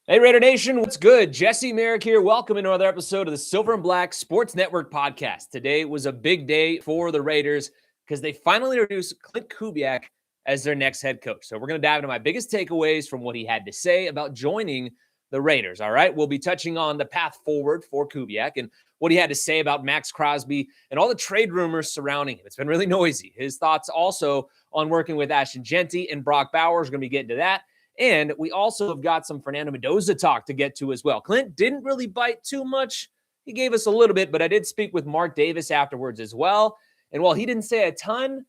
Hey, Raider Nation, what's good? Jesse Merrick here. Welcome to another episode of the Silver and Black Sports Network podcast. Today was a big day for the Raiders because they finally introduced Klint Kubiak as their next head coach. So we're going to dive into my biggest takeaways from what he had to say about joining the Raiders, all right? We'll be touching on the path forward for Kubiak and what he had to say about Maxx Crosby and all the trade rumors surrounding him. It's been really noisy. His thoughts also on working with Ashton Genty and Brock Bowers. We're going to be getting to that. And we also have got some Fernando Mendoza talk to get to as well. Klint didn't really bite too much. He gave us a little bit, but I did speak with Mark Davis afterwards as well. And while he didn't say a ton,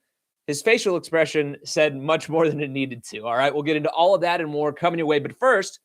his facial expression said much more than it needed to. All right, we'll get into all of that and more coming your way. But first,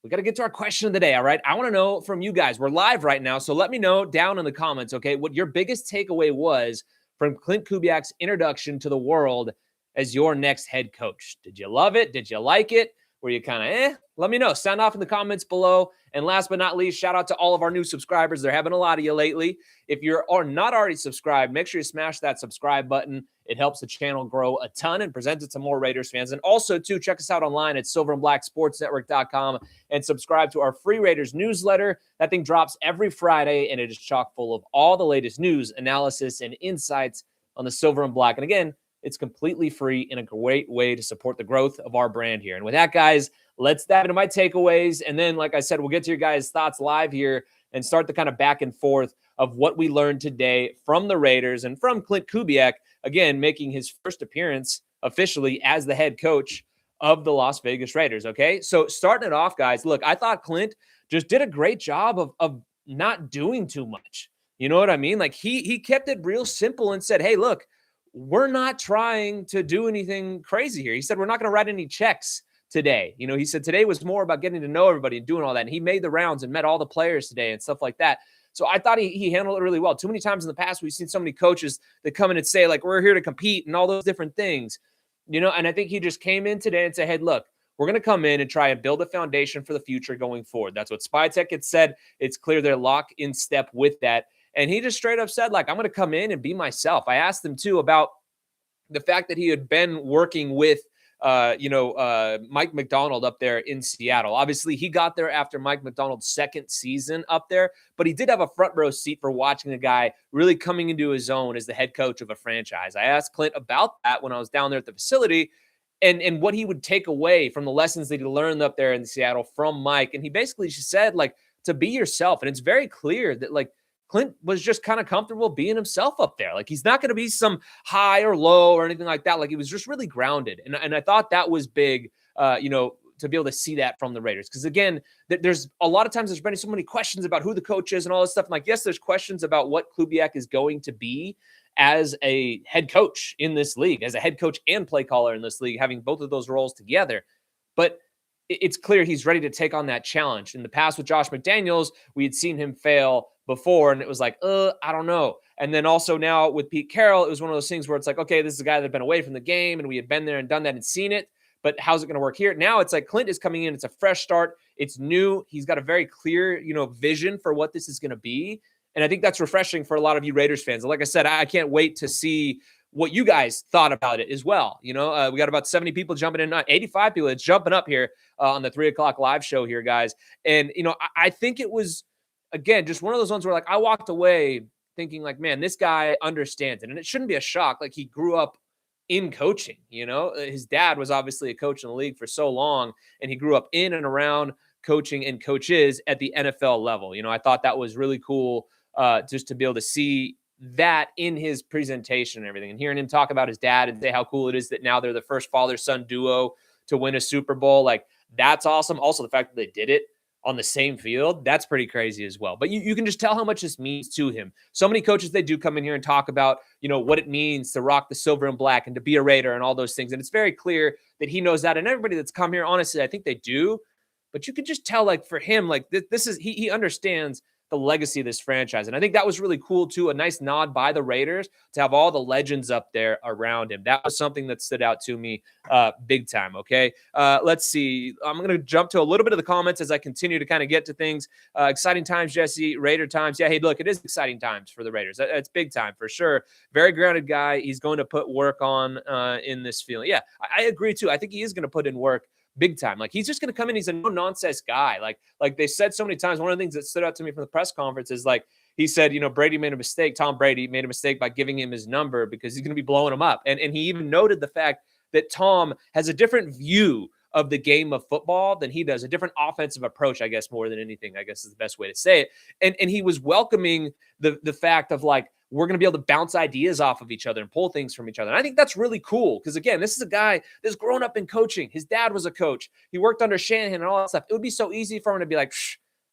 we got to get to our question of the day, all right? I want to know from you guys. We're live right now, so let me know down in the comments, okay, what your biggest takeaway was from Klint Kubiak's introduction to the world as your next head coach. Did you love it? Did you like it? Were you kind of Let me know. Sound off in the comments below. And last but not least, shout out to all of our new subscribers. There have been a lot of you lately. If you're not already subscribed, make sure you smash that subscribe button. It helps the channel grow a ton and presents it to more Raiders fans. And also, too, check us out online at silverandblacksportsnetwork.com and subscribe to our free Raiders newsletter. That thing drops every Friday, and it is chock full of all the latest news, analysis, and insights on the Silver and Black. And again, it's completely free and a great way to support the growth of our brand here. And with that, guys, let's dive into my takeaways. And then, like I said, we'll get to your guys' thoughts live here and start the kind of back and forth of what we learned today from the Raiders and from Klint Kubiak, again, making his first appearance officially as the head coach of the Las Vegas Raiders, okay? So starting it off, guys, look, I thought Klint just did a great job of not doing too much. You know what I mean? Like, he kept it real simple and said, hey, look, we're not trying to do anything crazy here. He said, we're not going to write any checks today. You know, he said today was more about getting to know everybody and doing all that. And he made the rounds and met all the players today and stuff like that. So I thought he handled it really well. Too many times in the past, we've seen so many coaches that come in and say, like, we're here to compete and all those different things, you know, and I think he just came in today and said, hey, look, we're going to come in and try and build a foundation for the future going forward. That's what Spytech had said. It's clear they're locked in step with that. And he just straight up said, like, I'm going to come in and be myself. I asked him, too, about the fact that he had been working with, Mike Macdonald up there in Seattle. Obviously, he got there after Mike Macdonald's second season up there, but he did have a front row seat for watching the guy really coming into his own as the head coach of a franchise. I asked Klint about that when I was down there at the facility and what he would take away from the lessons that he learned up there in Seattle from Mike. And he basically just said, like, to be yourself. And it's very clear that, like, Klint was just kind of comfortable being himself up there. Like, he's not going to be some high or low or anything like that. Like, he was just really grounded. And I thought that was big, to be able to see that from the Raiders. Because, again, there's a lot of times there's been so many questions about who the coach is and all this stuff. And, like, yes, there's questions about what Kubiak is going to be as a head coach in this league, as a head coach and play caller in this league, having both of those roles together. But it's clear he's ready to take on that challenge. In the past with Josh McDaniels, we had seen him fail before, and it was like, I don't know. And then also now with Pete Carroll, it was one of those things where it's like, okay, this is a guy that had been away from the game, and we had been there and done that and seen it, but how's it going to work here? Now it's like Klint is coming in. It's a fresh start. It's new. He's got a very clear, vision for what this is going to be. And I think that's refreshing for a lot of you Raiders fans. Like I said, I can't wait to see what you guys thought about it as well. We got about 70 people jumping in, 85 people. It's jumping up here on the 3 o'clock live show here, guys. And, I think it was, again, just one of those ones where, like, I walked away thinking, like, man, this guy understands it. And it shouldn't be a shock. Like, he grew up in coaching, his dad was obviously a coach in the league for so long, and he grew up in and around coaching and coaches at the NFL level. I thought that was really cool just to be able to see that in his presentation and everything, and hearing him talk about his dad and say how cool it is that now they're the first father-son duo to win a Super Bowl. Like, that's awesome. Also, the fact that they did it on the same field, that's pretty crazy as well. But you can just tell how much this means to him. So many coaches, they do come in here and talk about, what it means to rock the silver and black and to be a Raider and all those things. And it's very clear that he knows that. And everybody that's come here, honestly, I think they do. But you can just tell, like, for him, like, this is, he understands the legacy of this franchise. And I think that was really cool too. A nice nod by the Raiders to have all the legends up there around him. That was something that stood out to me big time. Okay. Let's see. I'm going to jump to a little bit of the comments as I continue to kind of get to things. Exciting times, Jesse. Raider times. Yeah. Hey, look, it is exciting times for the Raiders. It's big time for sure. Very grounded guy. He's going to put work on in this feeling. Yeah, I agree too. I think he is going to put in work. big time. Like, he's just going to come in. He's a no nonsense guy. Like they said so many times, one of the things that stood out to me from the press conference is like, he said, Brady made a mistake. Tom Brady made a mistake by giving him his number because he's going to be blowing him up. And he even noted the fact that Tom has a different view of the game of football than he does, a different offensive approach, I guess, more than anything, I guess is the best way to say it. And he was welcoming the fact of like, we're going to be able to bounce ideas off of each other and pull things from each other. And I think that's really cool because, again, this is a guy that's grown up in coaching. His dad was a coach. He worked under Shanahan and all that stuff. It would be so easy for him to be like,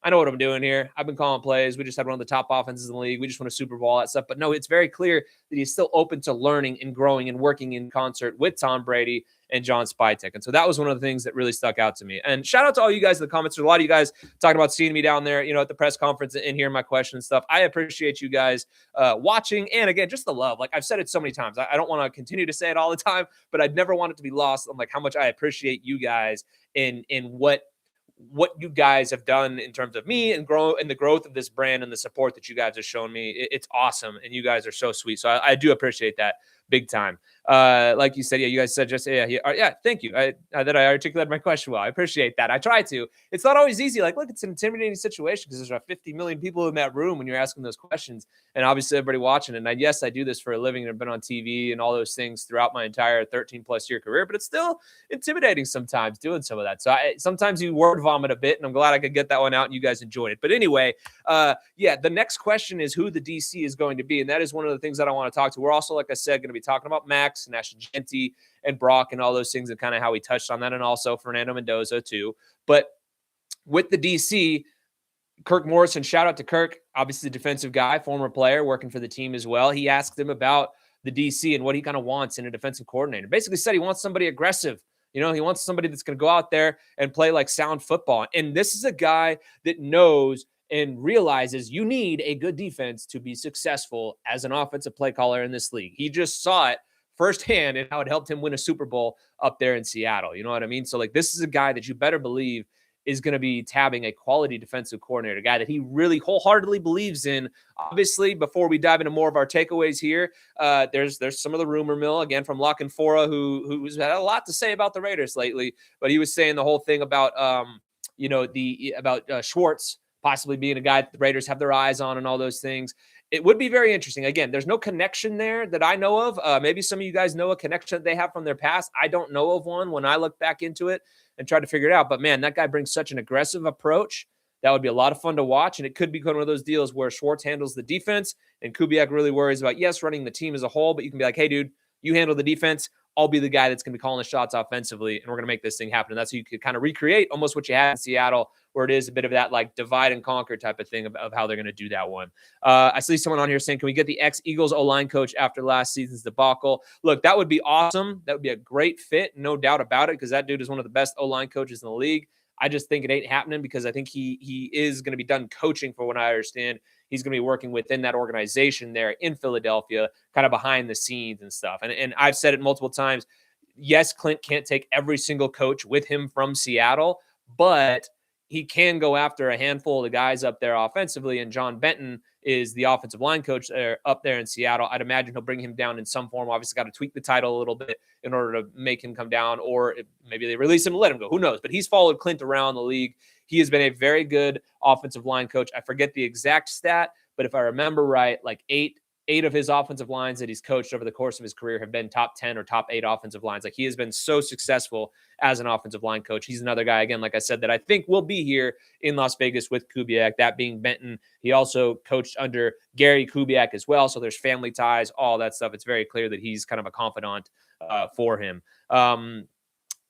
I know what I'm doing here. I've been calling plays. We just had one of the top offenses in the league. We just won a Super Bowl, all that stuff. But no, it's very clear that he's still open to learning and growing and working in concert with Tom Brady and John Spytek. And so that was one of the things that really stuck out to me. And shout out to all you guys in the comments. There's a lot of you guys talking about seeing me down there, at the press conference and hearing my questions and stuff. I appreciate you guys watching. And again, just the love. Like I've said it so many times. I don't want to continue to say it all the time, but I'd never want it to be lost on like how much I appreciate you guys in what you guys have done in terms of me and the growth of this brand and the support that you guys have shown me. It's awesome. And you guys are so sweet. So I do appreciate that big time. Like you said, you guys said just, thank you. That I articulated my question well. I appreciate that. I try to. It's not always easy. Like, look, it's an intimidating situation because there's 50 million people in that room when you're asking those questions. And obviously everybody watching. And I do this for a living and I've been on TV and all those things throughout my entire 13 plus year career, but it's still intimidating sometimes doing some of that. So sometimes you word vomit a bit and I'm glad I could get that one out and you guys enjoyed it. But anyway, the next question is who the DC is going to be. And that is one of the things that I want to talk to. We're also, like I said, going to be talking about Maxx and Ashton Genty and Brock and all those things and kind of how we touched on that. And also Fernando Mendoza too. But with the DC, Kirk Morrison, shout out to Kirk, obviously the defensive guy, former player working for the team as well. He asked him about the DC and what he kind of wants in a defensive coordinator. Basically said he wants somebody aggressive. He wants somebody that's going to go out there and play like sound football. And this is a guy that knows and realizes you need a good defense to be successful as an offensive play caller in this league. He just saw it firsthand and how it helped him win a Super Bowl up there in Seattle. You know what I mean? So like, this is a guy that you better believe is going to be tabbing a quality defensive coordinator, a guy that he really wholeheartedly believes in. Obviously, before we dive into more of our takeaways here, there's some of the rumor mill, again, from Lock and Fora, who's had a lot to say about the Raiders lately, but he was saying the whole thing about, Schwartz possibly being a guy that the Raiders have their eyes on and all those things. It would be very interesting. Again, there's no connection there that I know of. Maybe some of you guys know a connection that they have from their past. I don't know of one when I look back into it and try to figure it out. But, man, that guy brings such an aggressive approach. That would be a lot of fun to watch. And it could be one of those deals where Schwartz handles the defense and Kubiak really worries about, running the team as a whole. But you can be like, hey, dude, you handle the defense. I'll be the guy that's going to be calling the shots offensively, and we're going to make this thing happen. And that's how you could kind of recreate almost what you had in Seattle, where it is a bit of that like divide and conquer type of thing of how they're going to do that one. I see someone on here saying, can we get the ex-Eagles O-line coach after last season's debacle? Look, that would be awesome. That would be a great fit, no doubt about it, because that dude is one of the best O-line coaches in the league. I just think it ain't happening because I think he is going to be done coaching, for what I understand. He's going to be working within that organization there in Philadelphia, kind of behind the scenes and stuff. And I've said it multiple times. Yes, Clint can't take every single coach with him from Seattle, but he can go after a handful of the guys up there offensively. And John Benton is the offensive line coach there up there in Seattle. I'd imagine he'll bring him down in some form. Obviously got to tweak the title a little bit in order to make him come down, or maybe they release him and let him go. Who knows? But he's followed Clint around the league. He has been a very good offensive line coach. I forget the exact stat, but if I remember right, like eight of his offensive lines that he's coached over the course of his career have been top 10 or top 8 offensive lines. Like, he has been so successful as an offensive line coach. He's another guy, again, like I said, that I think will be here in Las Vegas with Kubiak, that being Benton. He also coached under Gary Kubiak as well. So there's family ties, all that stuff. It's very clear that he's kind of a confidant for him.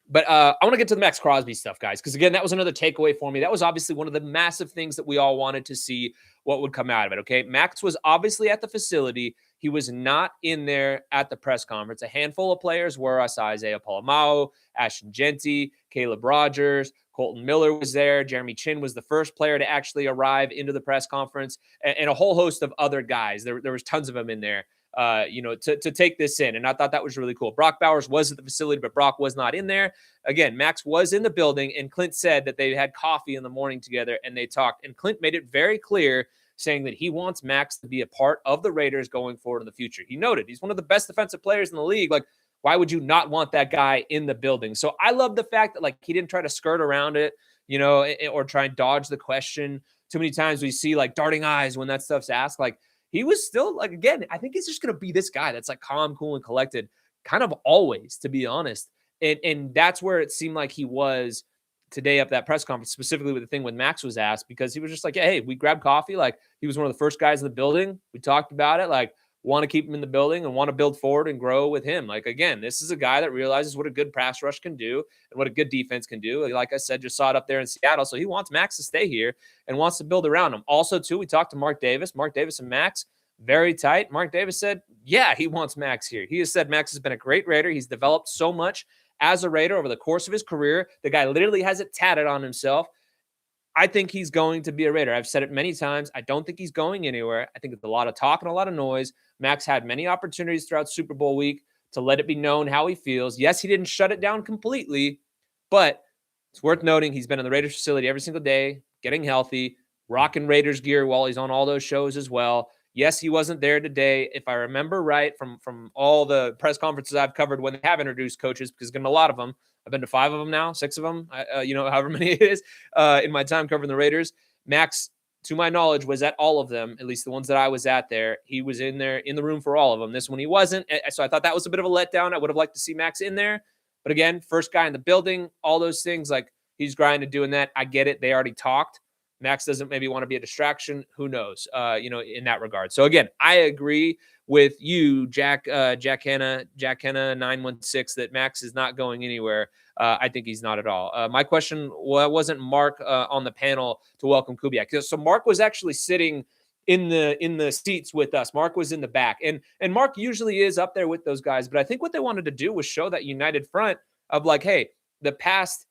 But I want to get to the Maxx Crosby stuff, guys, because, again, that was another takeaway for me. That was obviously one of the massive things that we all wanted to see what would come out of it, okay? Maxx was obviously at the facility. He was not in there at the press conference. A handful of players were. I saw Isaiah Polamao, Ashton Genty, Caleb Rogers, Colton Miller was there. Jeremy Chin was the first player to actually arrive into the press conference, and a whole host of other guys. There was tons of them in there. To take this in. And I thought that was really cool. Brock Bowers was at the facility, but Brock was not in there. Again, Maxx was in the building, and Clint said that they had coffee in the morning together and they talked. And Clint made it very clear, saying that he wants Maxx to be a part of the Raiders going forward in the future. He noted he's one of the best defensive players in the league. Like, Why would you not want that guy in the building? So I love the fact that like he didn't try to skirt around it, or try and dodge the question. Too many times we see like darting eyes when that stuff's asked. Like he was still like, again, I think he's just going to be this guy that's like calm, cool, and collected kind of always, to be honest. And that's where it seemed like he was today at that press conference, specifically with the thing when Maxx was asked, because he was just like, yeah, hey, we grabbed coffee. Like he was one of the first guys in the building. We talked about it. Like, want to keep him in the building and want to build forward and grow with him. Like, again, this is a guy that realizes what a good pass rush can do and what a good defense can do. Like I said, just saw it up there in Seattle. So he wants Maxx to stay here and wants to build around him. Also, too, we talked to Mark Davis and Maxx, very tight. Mark Davis said, yeah, he wants Maxx here. He has said Maxx has been a great Raider. He's developed so much as a Raider over the course of his career. The guy literally has it tatted on himself. I think he's going to be a Raider. I've said it many times. I don't think he's going anywhere. I think it's a lot of talk and a lot of noise. Maxx had many opportunities throughout Super Bowl week to let it be known how he feels. Yes, he didn't shut it down completely, but it's worth noting he's been in the Raiders facility every single day, getting healthy, rocking Raiders gear while he's on all those shows as well. Yes, he wasn't there today. If I remember right from all the press conferences I've covered when they have introduced coaches, because there's been a lot of them. I've been to 5 of them now, 6 of them, however many it is in my time covering the Raiders. Maxx, to my knowledge, was at all of them, at least the ones that I was at there. He was in there in the room for all of them. This one he wasn't. So I thought that was a bit of a letdown. I would have liked to see Maxx in there. But again, first guy in the building, all those things, like he's grinding doing that. I get it. They already talked. Maxx doesn't maybe want to be a distraction. Who knows, in that regard. So again, I agree with you, Jack Hanna 916, that Maxx is not going anywhere. I think he's not at all. My question wasn't Mark on the panel to welcome Kubiak. So Mark was actually sitting in the seats with us. Mark was in the back, and Mark usually is up there with those guys. But I think what they wanted to do was show that united front of like, hey, the past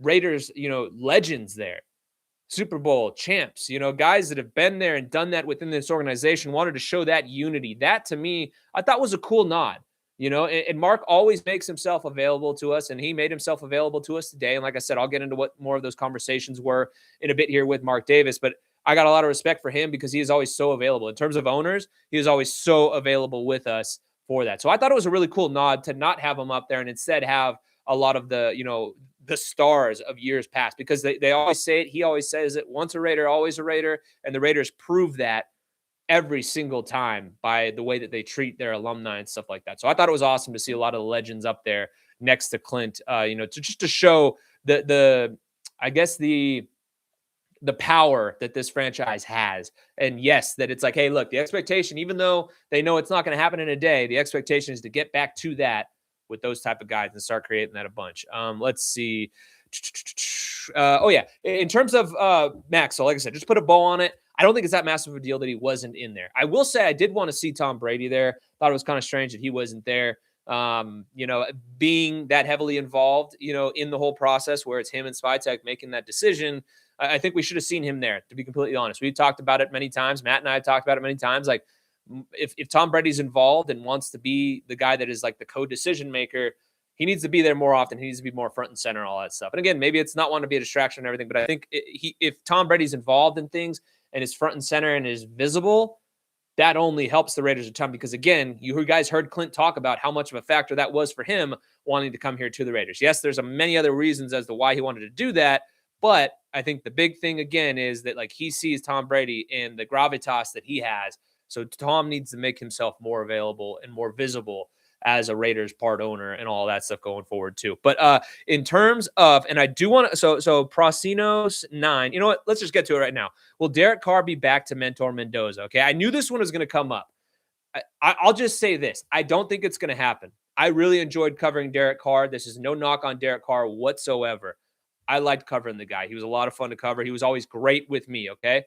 Raiders, legends there. Super Bowl champs, guys that have been there and done that within this organization, wanted to show that unity. That to me, I thought was a cool nod, and Mark always makes himself available to us, and he made himself available to us today. And like I said, I'll get into what more of those conversations were in a bit here with Mark Davis, but I got a lot of respect for him because he is always so available. In terms of owners, he is always so available with us for that. So I thought it was a really cool nod to not have him up there and instead have a lot of the, the stars of years past, because they always say it. He always says it. Once a Raider, always a Raider. And the Raiders prove that every single time by the way that they treat their alumni and stuff like that. So I thought it was awesome to see a lot of the legends up there next to Klint, to show the power that this franchise has. And yes, that it's like, hey, look, the expectation, even though they know it's not going to happen in a day, the expectation is to get back to that with those type of guys and start creating that a bunch. Let's see. In terms of Maxx, so like I said, just put a bow on it. I don't think it's that massive of a deal that he wasn't in there. I will say I did want to see Tom Brady there. Thought it was kind of strange that he wasn't there. Being that heavily involved, in the whole process where it's him and Spytek making that decision, I think we should have seen him there, to be completely honest. We talked about it many times. Matt and I have talked about it many times. Like, if Tom Brady's involved and wants to be the guy that is like the co-decision maker, he needs to be there more often. He needs to be more front and center, all that stuff. And again, maybe it's not wanting to be a distraction and everything, but I think if Tom Brady's involved in things and is front and center and is visible, that only helps the Raiders a ton, because again, you guys heard Klint talk about how much of a factor that was for him wanting to come here to the Raiders. Yes, there's many other reasons as to why he wanted to do that, but I think the big thing again is that like he sees Tom Brady and the gravitas that he has. So Tom needs to make himself more available and more visible as a Raiders part owner and all that stuff going forward too. But in terms of, and I do want to, so Prosinos 9, you know what? Let's just get to it right now. Will Derek Carr be back to mentor Mendoza? Okay. I knew this one was going to come up. I'll just say this. I don't think it's going to happen. I really enjoyed covering Derek Carr. This is no knock on Derek Carr whatsoever. I liked covering the guy. He was a lot of fun to cover. He was always great with me. Okay.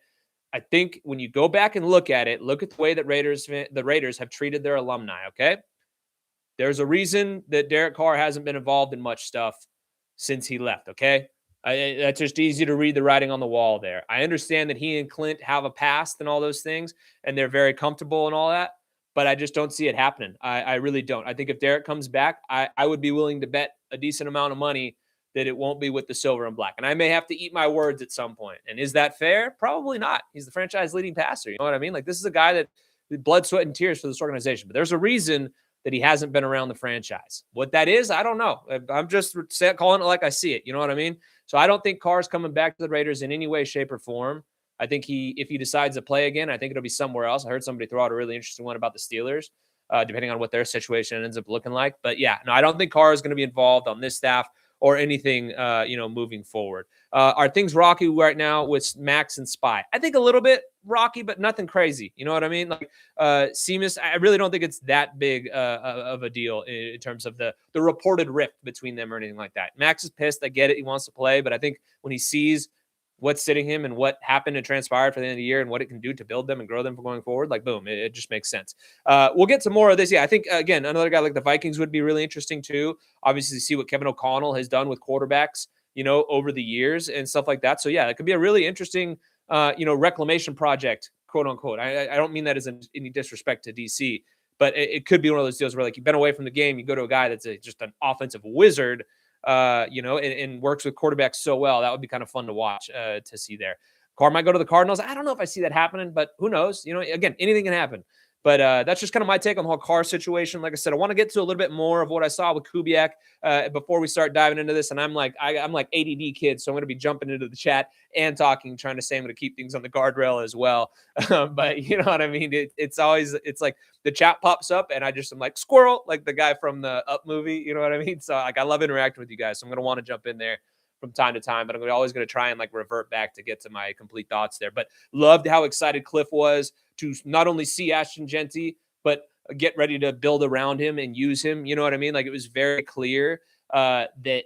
I think when you go back and look at it, look at the way that the Raiders have treated their alumni, okay? There's a reason that Derek Carr hasn't been involved in much stuff since he left, okay? That's just easy to read the writing on the wall there. I understand that he and Klint have a past and all those things, and they're very comfortable and all that, but I just don't see it happening. I really don't. I think if Derek comes back, I would be willing to bet a decent amount of money that it won't be with the silver and black. And I may have to eat my words at some point. And is that fair? Probably not. He's the franchise leading passer. You know what I mean? Like, this is a guy that blood, sweat, and tears for this organization. But there's a reason that he hasn't been around the franchise. What that is, I don't know. I'm just calling it like I see it. You know what I mean? So I don't think Carr's coming back to the Raiders in any way, shape, or form. I think if he decides to play again, I think it'll be somewhere else. I heard somebody throw out a really interesting one about the Steelers, depending on what their situation ends up looking like. But yeah, no, I don't think Carr is going to be involved on this staff or anything, moving forward. Are things rocky right now with Maxx and Spy? I think a little bit rocky, but nothing crazy. You know what I mean? Like Seamus, I really don't think it's that big of a deal in terms of the reported rift between them or anything like that. Maxx is pissed. I get it. He wants to play, but I think when he sees what's sitting him and what happened and transpired for the end of the year and what it can do to build them and grow them for going forward, like boom, it just makes sense. We'll get to more of this. Yeah, I think again, another guy like the Vikings would be really interesting too. Obviously, see what Kevin O'Connell has done with quarterbacks, over the years and stuff like that. So yeah, it could be a really interesting, reclamation project, quote unquote. I don't mean that as any disrespect to DC, but it could be one of those deals where like you've been away from the game, you go to a guy that's just an offensive wizard, and works with quarterbacks so well. That would be kind of fun to watch, to see there. Carr might go to the Cardinals. I don't know if I see that happening, but who knows? Again, anything can happen. But that's just kind of my take on the whole Carr situation. Like I said, I want to get to a little bit more of what I saw with Kubiak before we start diving into this. And I'm like ADD kid, so I'm going to be jumping into the chat and talking, trying to say I'm going to keep things on the guardrail as well. But you know what I mean? It's like the chat pops up and I'm like squirrel, like the guy from the Up movie. You know what I mean? So like I love interacting with you guys. So I'm going to want to jump in there from time to time, but I'm always going to try and like revert back to get to my complete thoughts there. But loved how excited Cliff was to not only see Ashton Genty, but get ready to build around him and use him. You know what I mean? Like it was very clear that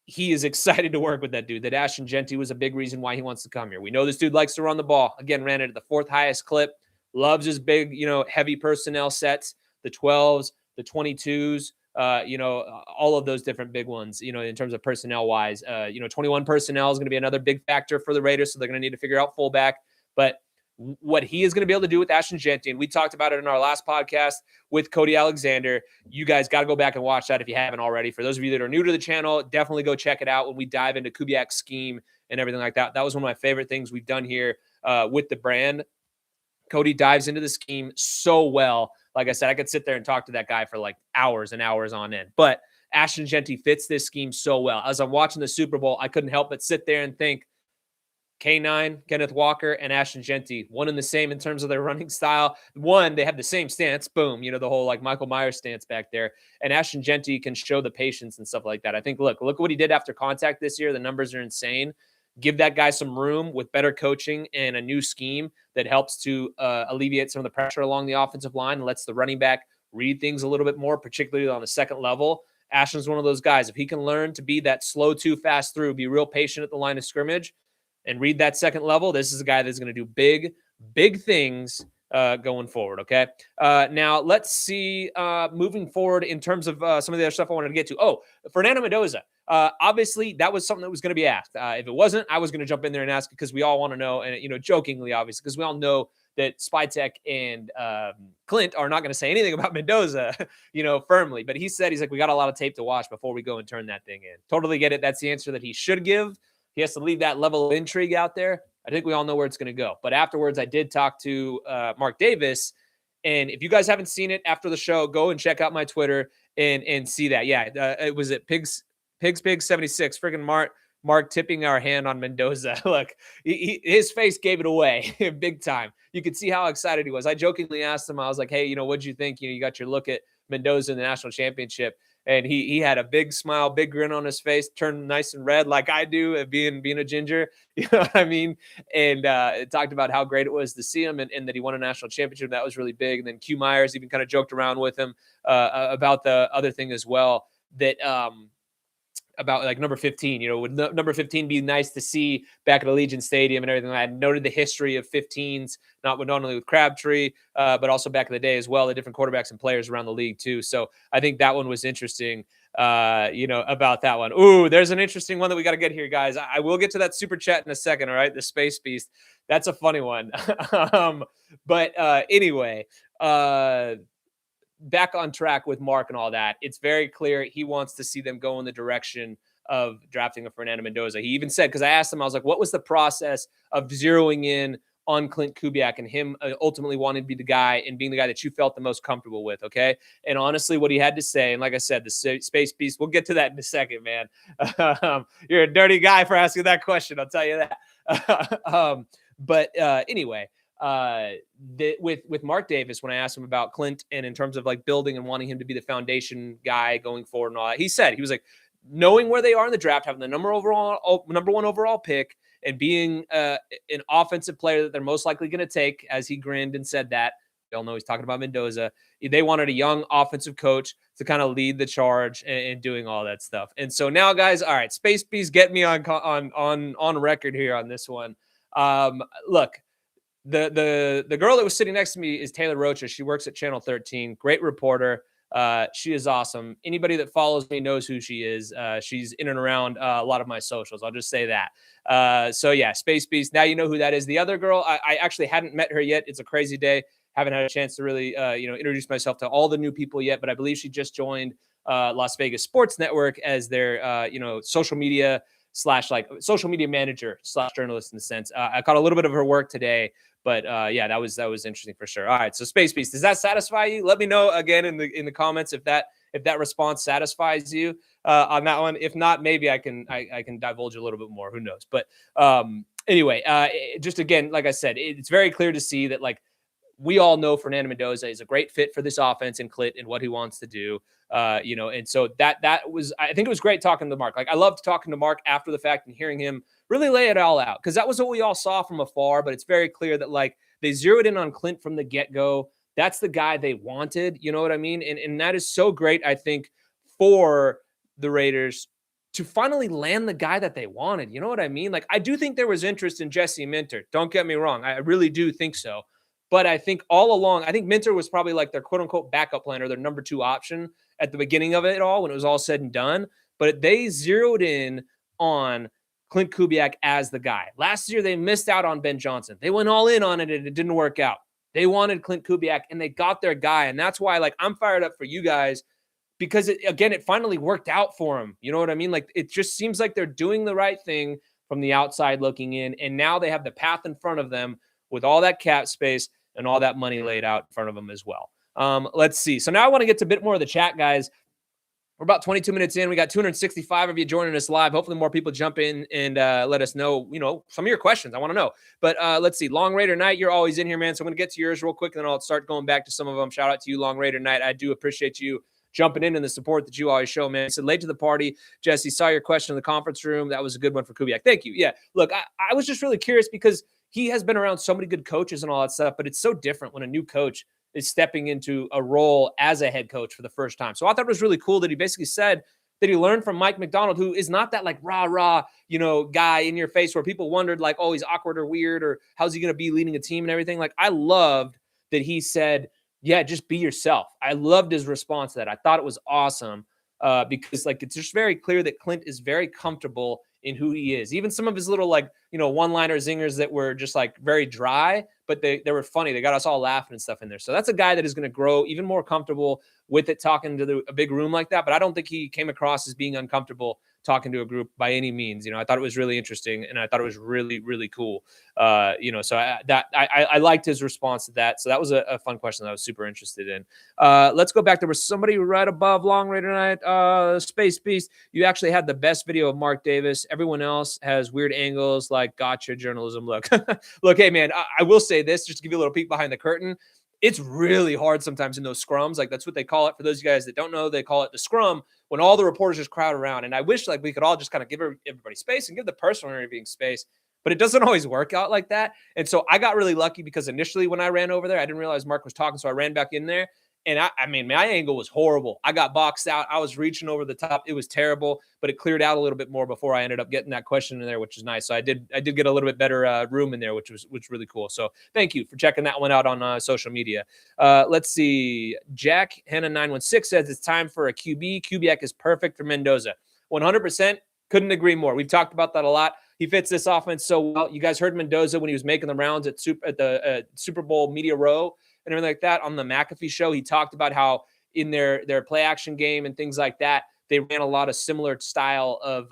he is excited to work with that dude, that Ashton Genty was a big reason why he wants to come here. We know this dude likes to run the ball. Again, ran it at the 4th highest clip, loves his big, heavy personnel sets, the 12s, the 22s, all of those different big ones, in terms of personnel wise. 21 personnel is going to be another big factor for the Raiders. So they're going to need to figure out fullback. But what he is going to be able to do with Ashton Genty, and we talked about it in our last podcast with Cody Alexander. You guys got to go back and watch that if you haven't already. For those of you that are new to the channel, definitely go check it out when we dive into Kubiak's scheme and everything like that. That was one of my favorite things we've done here with the brand. Cody dives into the scheme so well. Like I said, I could sit there and talk to that guy for like hours and hours on end. But Ashton Genty fits this scheme so well. As I'm watching the Super Bowl, I couldn't help but sit there and think, K9, Kenneth Walker, and Ashton Genty, one and the same in terms of their running style. One, they have the same stance. Boom, the whole like Michael Myers stance back there. And Ashton Genty can show the patience and stuff like that. I think, look what he did after contact this year. The numbers are insane. Give that guy some room with better coaching and a new scheme that helps to alleviate some of the pressure along the offensive line and lets the running back read things a little bit more, particularly on the second level. Ashton's one of those guys. If he can learn to be that slow to fast through, be real patient at the line of scrimmage, and read that second level, this is a guy that's going to do big, big things going forward, okay? Now, let's see moving forward in terms of some of the other stuff I wanted to get to. Oh, Fernando Mendoza. Obviously, that was something that was going to be asked. If it wasn't, I was going to jump in there and ask because we all want to know, and, jokingly, obviously, because we all know that Spytek and Clint are not going to say anything about Mendoza, firmly. But he said, he's like, we got a lot of tape to watch before we go and turn that thing in. Totally get it. That's the answer that he should give. He has to leave that level of intrigue out there. I think we all know where it's going to go. But afterwards, I did talk to Mark Davis. And if you guys haven't seen it after the show, go and check out my Twitter and see that. Yeah, it was at Pigs 76. Freaking Mark tipping our hand on Mendoza. Look, his face gave it away big time. You could see how excited he was. I jokingly asked him, I was like, hey, what'd you think? You got your look at Mendoza in the national championship. And he had a big smile, big grin on his face, turned nice and red like I do, being a ginger. You know what I mean? And it talked about how great it was to see him and that he won a national championship. That was really big. And then Q Myers even kind of joked around with him about the other thing as well, that about like number 15, would number 15 be nice to see back at Allegiant Stadium and everything. I noted the history of 15s, not only with Crabtree, but also back in the day as well, the different quarterbacks and players around the league too. So I think that one was interesting, about that one. Ooh, there's an interesting one that we got to get here, guys. I will get to that super chat in a second. All right. The Space Beast. That's a funny one. But anyway, back on track with Mark and all that. It's very clear he wants to see them go in the direction of drafting a Fernando Mendoza. He even said, because I asked him, I was like, what was the process of zeroing in on Klint Kubiak and him ultimately wanting to be the guy and being the guy that you felt the most comfortable with, okay? And honestly, what he had to say, and like I said, the space beast, we'll get to that in a second, man. You're a dirty guy for asking that question, I'll tell you that. But anyway, with Mark Davis, when I asked him about Klint and in terms of like building and wanting him to be the foundation guy going forward and all that, he was like, knowing where they are in the draft, having the number one overall pick, and being an offensive player that they're most likely going to take, as he grinned and said that. You all know he's talking about Mendoza. They wanted a young offensive coach to kind of lead the charge and doing all that stuff. And so now, guys, all right, Space Beast, get me on record here on this one. Look, the girl that was sitting next to me is Taylor Rocha. She works at Channel 13. Great reporter. She is awesome. Anybody that follows me knows who she is. She's in and around a lot of my socials. I'll just say that. So yeah, Space Beast. Now you know who that is. The other girl, I actually hadn't met her yet. It's a crazy day. Haven't had a chance to really, introduce myself to all the new people yet. But I believe she just joined Las Vegas Sports Network as their, social media manager / journalist in a sense. I caught a little bit of her work today. But yeah, that was interesting for sure. All right, so Space Beast, does that satisfy you? Let me know again in the comments if that response satisfies you on that one. If not, maybe I can divulge a little bit more. Who knows? But anyway, just again, like I said, it's very clear to see that like we all know Fernando Mendoza is a great fit for this offense and Clint and what he wants to do. And so that was, I think it was great talking to Mark. Like I loved talking to Mark after the fact and hearing him really lay it all out, because that was what we all saw from afar. But it's very clear that like they zeroed in on Clint from the get-go. That's the guy they wanted. You know what I mean? And that is so great, I think, for the Raiders to finally land the guy that they wanted. You know what I mean? Like I do think there was interest in Jesse Minter. Don't get me wrong. I really do think so. But I think all along, I think Minter was probably like their quote unquote backup plan or their number 2 option at the beginning of it all when it was all said and done. But they zeroed in on Klint Kubiak as the guy. Last year, they missed out on Ben Johnson. They went all in on it and it didn't work out. They wanted Klint Kubiak and they got their guy. And that's why like I'm fired up for you guys, because it finally worked out for them. You know what I mean? Like it just seems like they're doing the right thing from the outside looking in. And now they have the path in front of them with all that cap space and all that money laid out in front of them as well. Let's see. So now I want to get to a bit more of the chat, guys. We're about 22 minutes in. We got 265 of you joining us live. Hopefully more people jump in and let us know, some of your questions. I want to know. But let's see. Long Raider Night, you're always in here, man. So I'm going to get to yours real quick, and then I'll start going back to some of them. Shout out to you, Long Raider Night. I do appreciate you jumping in and the support that you always show, man. So late to the party. Jesse, saw your question in the conference room. That was a good one for Kubiak. Thank you. Yeah, look, I was just really curious because he has been around so many good coaches and all that stuff, but it's so different when a new coach is stepping into a role as a head coach for the first time. So I thought it was really cool that he basically said that he learned from Mike McDonald, who is not that like rah, guy in your face where people wondered like, oh, he's awkward or weird or how's he going to be leading a team and everything. Like I loved that he said, yeah, just be yourself. I loved his response to that. I thought it was awesome because like it's just very clear that Clint is very comfortable in who he is. Even some of his little like, one-liner zingers that were just like very dry, but they were funny. They got us all laughing and stuff in there. So that's a guy that is going to grow even more comfortable with it, talking to a big room like that. But I don't think he came across as being uncomfortable talking to a group by any means. I thought it was really interesting and I thought it was really, really cool. So I liked his response to that. So that was a fun question that I was super interested in. Let's go back. There was somebody right above Long Raider Night, Space Beast. You actually had the best video of Mark Davis. Everyone else has weird angles like gotcha journalism. Look, hey man, I will say this, just to give you a little peek behind the curtain. It's really hard sometimes in those scrums. Like that's what they call it. For those of you guys that don't know, they call it the scrum when all the reporters just crowd around. And I wish like we could all just kind of give everybody space and give the person interviewing space, but it doesn't always work out like that. And so I got really lucky because initially when I ran over there, I didn't realize Mark was talking. So I ran back in there. And I mean, my angle was horrible. I got boxed out. I was reaching over the top. It was terrible, but it cleared out a little bit more before I ended up getting that question in there, which is nice. So I did get a little bit better room in there, which was really cool. So thank you for checking that one out on social media. Let's see. Jack Hannah 916 says it's time for a QB. Kubiak is perfect for Mendoza. 100%. Couldn't agree more. We've talked about that a lot. He fits this offense so well. You guys heard Mendoza when he was making the rounds at the Super Bowl media row and everything like that on the McAfee show. He talked about how in their play action game and things like that, they ran a lot of similar style of,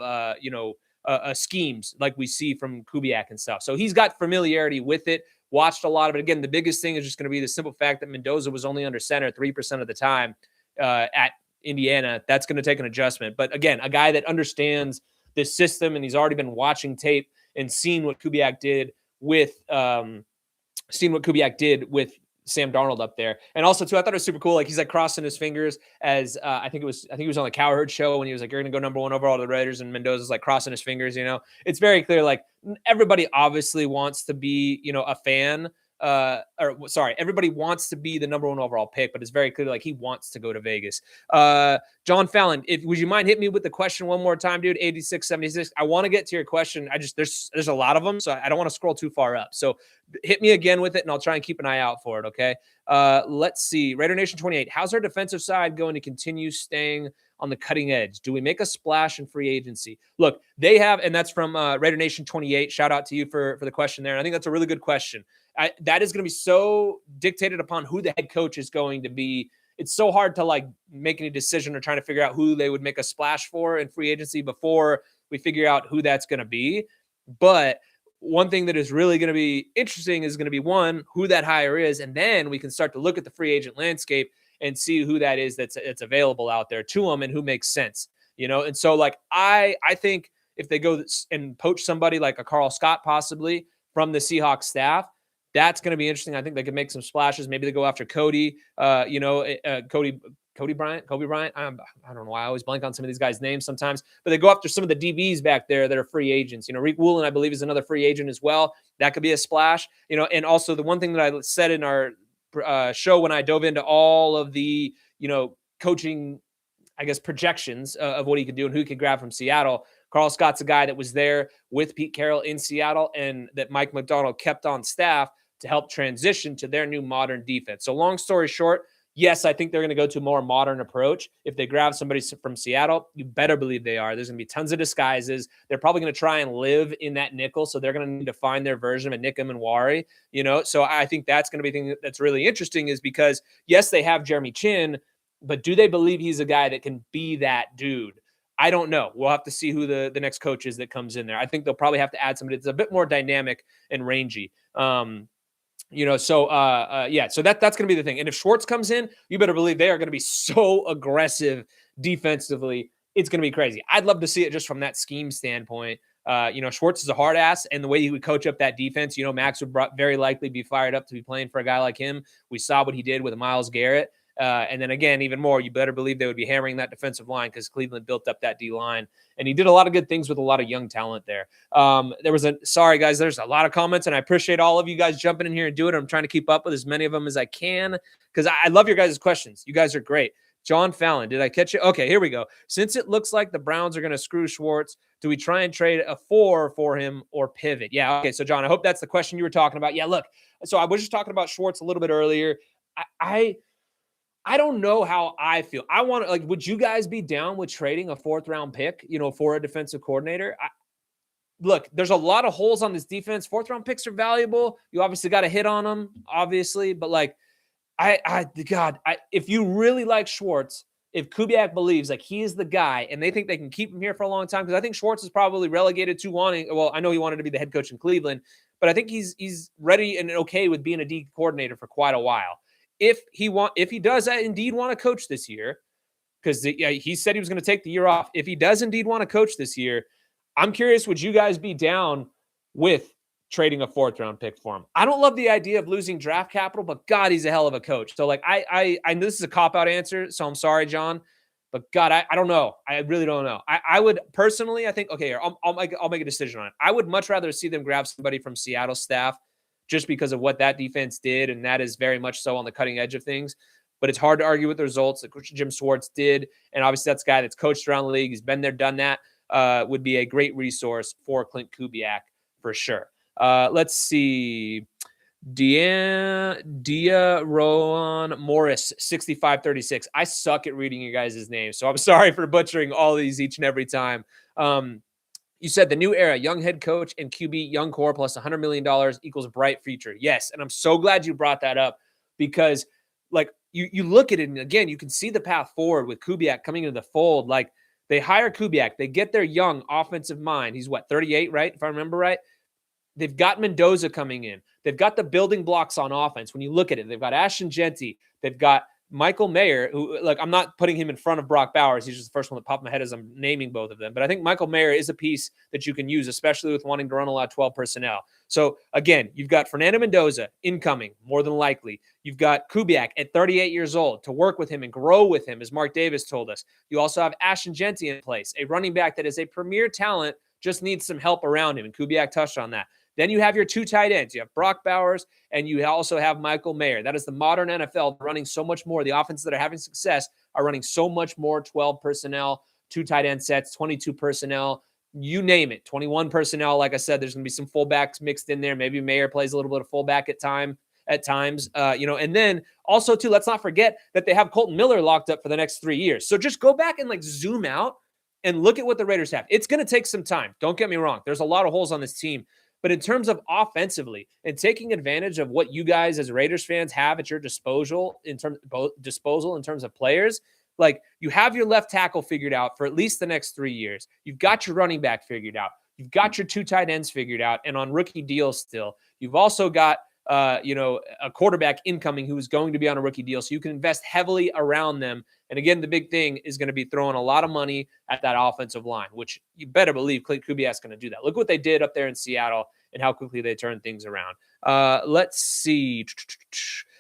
schemes like we see from Kubiak and stuff. So he's got familiarity with it. watched a lot of it. Again, the biggest thing is just going to be the simple fact that Mendoza was only under center 3% of the time at Indiana. That's going to take an adjustment. But again, a guy that understands this system, and he's already been watching tape and seen what Kubiak did with Sam Darnold up there. And also too, I thought it was super cool. Like he's like crossing his fingers as I think he was on the Cowherd show when he was like, you're going to go number 1 overall to the Raiders, and Mendoza's like crossing his fingers. It's very clear. Like everybody obviously wants to be, a fan. Everybody wants to be the number 1 overall pick, but it's very clear like he wants to go to Vegas. John Fallon, would you mind hitting me with the question one more time, dude? 8676. I want to get to your question. There's a lot of them, so I don't want to scroll too far up. So hit me again with it, and I'll try and keep an eye out for it. Okay. Let's see. Raider Nation 28. How's our defensive side going to continue staying on the cutting edge? Do we make a splash in free agency? Look, they have, and that's from Raider Nation 28. Shout out to you for the question there. And I think that's a really good question. That is going to be so dictated upon who the head coach is going to be. It's so hard to like make any decision or trying to figure out who they would make a splash for in free agency before we figure out who that's going to be. But one thing that is really going to be interesting is going to be one, who that hire is. And then we can start to look at the free agent landscape and see who that is that's available out there to them and who makes sense, And so like, I think if they go and poach somebody like a Carl Scott, possibly from the Seahawks staff, that's going to be interesting. I think they could make some splashes. Maybe they go after Cody, Kobe Bryant. I don't know why I always blank on some of these guys' names sometimes, but they go after some of the DBs back there that are free agents. Reek Woolen, I believe, is another free agent as well. That could be a splash. And also the one thing that I said in our show when I dove into all of the, coaching, I guess, projections of what he could do and who he could grab from Seattle. Carl Scott's a guy that was there with Pete Carroll in Seattle and that Mike McDonald kept on staff to help transition to their new modern defense. So long story short, yes, I think they're going to go to a more modern approach. If they grab somebody from Seattle, you better believe they are. There's going to be tons of disguises. They're probably going to try and live in that nickel, so they're going to need to find their version of Nickum and Wari, So I think that's going to be the thing that's really interesting is because, yes, they have Jeremy Chin, but do they believe he's a guy that can be that dude? I don't know. We'll have to see who the next coach is that comes in there. I think they'll probably have to add somebody that's a bit more dynamic and rangy. So that's going to be the thing. And if Schwartz comes in, you better believe they are going to be so aggressive defensively. It's going to be crazy. I'd love to see it just from that scheme standpoint. Schwartz is a hard ass, and the way he would coach up that defense, Max would very likely be fired up to be playing for a guy like him. We saw what he did with Myles Garrett. And then again, even more, you better believe they would be hammering that defensive line because Cleveland built up that D line, and he did a lot of good things with a lot of young talent there. Sorry guys, there's a lot of comments, and I appreciate all of you guys jumping in here and doing it. I'm trying to keep up with as many of them as I can because I love your guys' questions. You guys are great. John Fallon, did I catch it? Okay, here we go. Since it looks like the Browns are going to screw Schwartz, do we try and trade a 4 for him or pivot? Yeah, okay. So John, I hope that's the question you were talking about. Yeah, look. So I was just talking about Schwartz a little bit earlier. I don't know how I feel. I want to would you guys be down with trading a 4th round pick, for a defensive coordinator? Look, there's a lot of holes on this defense. 4th round picks are valuable. You obviously got to hit on them, obviously, but if you really like Schwartz, if Kubiak believes he is the guy and they think they can keep him here for a long time, because I think Schwartz is probably relegated to I know he wanted to be the head coach in Cleveland, but I think he's ready and okay with being a D coordinator for quite a while. If he does indeed want to coach this year, because he said he was going to take the year off. If he does indeed want to coach this year, I'm curious, would you guys be down with trading a 4th round pick for him? I don't love the idea of losing draft capital, but God, he's a hell of a coach. So I know this is a cop-out answer, so I'm sorry, John. But God, I don't know. I really don't know. I would personally, I think, okay, I'll make a decision on it. I would much rather see them grab somebody from Seattle staff just because of what that defense did, and that is very much so on the cutting edge of things. But it's hard to argue with the results that Jim Schwartz did, and obviously that's a guy that's coached around the league. He's been there, done that. Would be a great resource for Klint Kubiak for sure. Let's see. Dia Rowan Morris, 6536. I suck at reading you guys' names, so I'm sorry for butchering all these each and every time. You said the new era, young head coach and QB, young core plus $100 million equals bright future. Yes, and I'm so glad you brought that up because, you look at it, and again, you can see the path forward with Kubiak coming into the fold. They hire Kubiak. They get their young offensive mind. He's 38, right? If I remember right. They've got Mendoza coming in. They've got the building blocks on offense. When you look at it, they've got Ashton Genty. They've got Michael Mayer, who, like, I'm not putting him in front of Brock Bowers. He's just the first one that popped in my head as I'm naming both of them. But I think Michael Mayer is a piece that you can use, especially with wanting to run a lot of 12 personnel. So, again, you've got Fernando Mendoza incoming, more than likely. You've got Kubiak at 38 years old to work with him and grow with him, as Mark Davis told us. You also have Ashton Genty in place, a running back that is a premier talent, just needs some help around him. And Kubiak touched on that. Then you have your two tight ends. You have Brock Bowers, and you also have Michael Mayer. That is the modern NFL running so much more. The offenses that are having success are running so much more 12 personnel, two tight end sets, 22 personnel, you name it, 21 personnel. Like I said, there's going to be some fullbacks mixed in there. Maybe Mayer plays a little bit of fullback at times. And then also, too, let's not forget that they have Colton Miller locked up for the next 3 years. So just go back and like zoom out and look at what the Raiders have. It's going to take some time. Don't get me wrong. There's a lot of holes on this team. But in terms of offensively and taking advantage of what you guys as Raiders fans have at your disposal in terms of players, like you have your left tackle figured out for at least the next 3 years. You've got your running back figured out. You've got your two tight ends figured out and on rookie deals still. You've also got a quarterback incoming who is going to be on a rookie deal. So you can invest heavily around them. And again, the big thing is going to be throwing a lot of money at that offensive line, which you better believe Klint Kubiak is going to do that. Look what they did up there in Seattle and how quickly they turned things around. Let's see.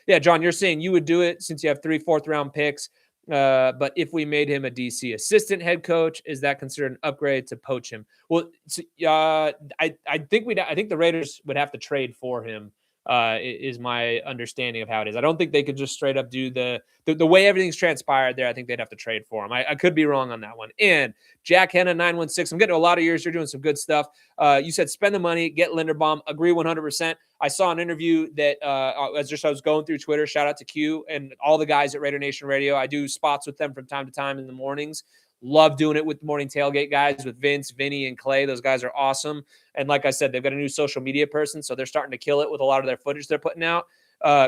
Yeah, John, you're saying you would do it since you have 3 fourth-round picks. But if we made him a DC assistant head coach, is that considered an upgrade to poach him? Well, I think the Raiders would have to trade for him. Is my understanding of how it is. I don't think they could just straight up do the way everything's transpired there. I think they'd have to trade for him. I could be wrong on that one. And Jack Henna 916. I'm getting to a lot of yours. You're doing some good stuff. You said spend the money, get Linderbaum. Agree 100%. I saw an interview that I was going through Twitter. Shout out to Q and all the guys at Raider Nation Radio. I do spots with them from time to time in the mornings. Love doing it with the morning tailgate guys, with Vince, Vinny, and Clay. Those guys are awesome. And like I said, they've got a new social media person, so they're starting to kill it with a lot of their footage they're putting out.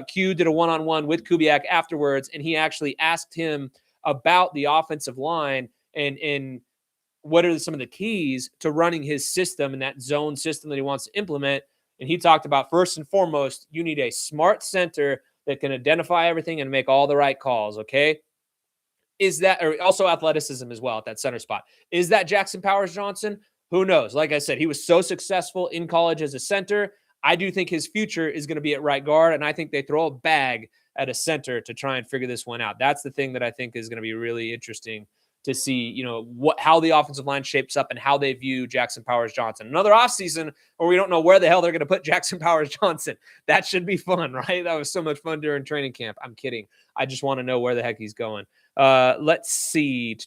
Q did a one-on-one with Kubiak afterwards, and he actually asked him about the offensive line and what are some of the keys to running his system and that zone system that he wants to implement. And he talked about, first and foremost, you need a smart center that can identify everything and make all the right calls, okay? Is that, or also athleticism as well at that center spot. Is that Jackson Powers Johnson? Who knows? Like I said, he was so successful in college as a center. I do think his future is going to be at right guard, and I think they throw a bag at a center to try and figure this one out. That's the thing that I think is going to be really interesting to see, how the offensive line shapes up and how they view Jackson Powers Johnson. Another offseason where we don't know where the hell they're going to put Jackson Powers Johnson. That should be fun, right? That was so much fun during training camp. I'm kidding. I just want to know where the heck he's going. Let's see.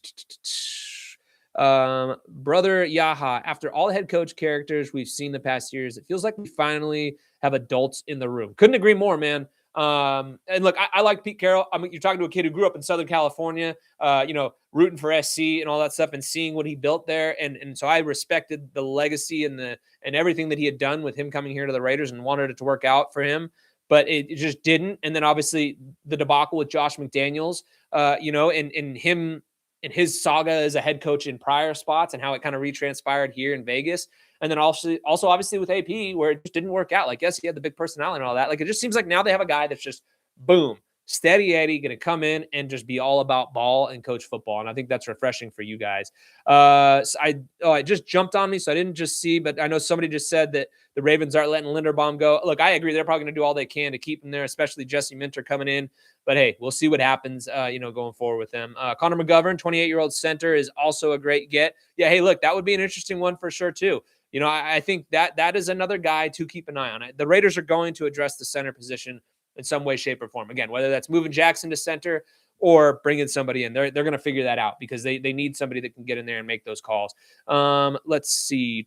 Brother Yaha, after all the head coach characters we've seen the past years, it feels like we finally have adults in the room. Couldn't agree more, man. And look, I like Pete Carroll. I mean, you're talking to a kid who grew up in Southern California, rooting for SC and all that stuff and seeing what he built there. And so I respected the legacy and everything that he had done with him coming here to the Raiders and wanted it to work out for him. But it just didn't. And then obviously the debacle with Josh McDaniels, and him and his saga as a head coach in prior spots and how it kind of retranspired here in Vegas. And then also obviously with AP, where it just didn't work out. Like, yes, he had the big personality and all that. Like, it just seems like now they have a guy that's just boom, steady Eddie, going to come in and just be all about ball and coach football. And I think that's refreshing for you guys. It just jumped on me, so I didn't just see, but I know somebody just said that the Ravens aren't letting Linderbaum go. Look, I agree. They're probably going to do all they can to keep him there, especially Jesse Minter coming in. But hey, we'll see what happens, going forward with them. Connor McGovern, 28-year-old center, is also a great get. Yeah, hey, look, that would be an interesting one for sure too. I think that is another guy to keep an eye on. The Raiders are going to address the center position in some way, shape, or form. Again, whether that's moving Jackson to center or bringing somebody in, they're going to figure that out because they need somebody that can get in there and make those calls. Let's see.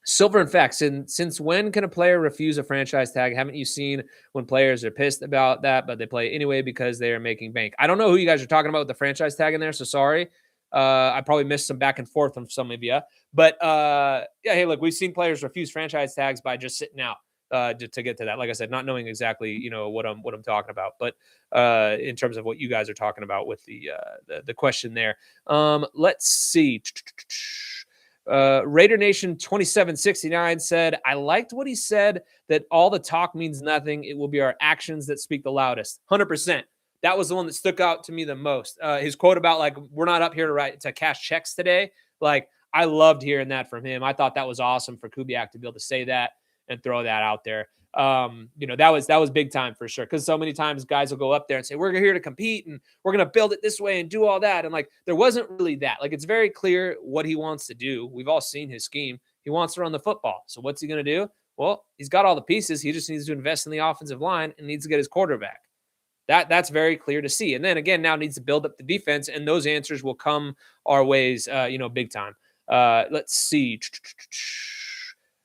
Silver and Facts. And since when can a player refuse a franchise tag? Haven't you seen when players are pissed about that, but they play anyway because they are making bank? I don't know who you guys are talking about with the franchise tag in there, so sorry. I probably missed some back and forth from some of you. But, hey, look, we've seen players refuse franchise tags by just sitting out to get to that. Like I said, not knowing exactly, what I'm talking about. But in terms of what you guys are talking about with the question there. Let's see. Raider Nation 2769 said, I liked what he said, that all the talk means nothing. It will be our actions that speak the loudest. 100%. That was the one that stuck out to me the most. His quote about, like, we're not up here to cash checks today. Like, I loved hearing that from him. I thought that was awesome for Kubiak to be able to say that and throw that out there. That was big time for sure. Because so many times guys will go up there and say, we're here to compete and we're going to build it this way and do all that. And like, there wasn't really that. Like, it's very clear what he wants to do. We've all seen his scheme. He wants to run the football. So what's he going to do? Well, he's got all the pieces. He just needs to invest in the offensive line and needs to get his quarterback. That's very clear to see. And then again, now needs to build up the defense, and those answers will come our ways, big time. Let's see.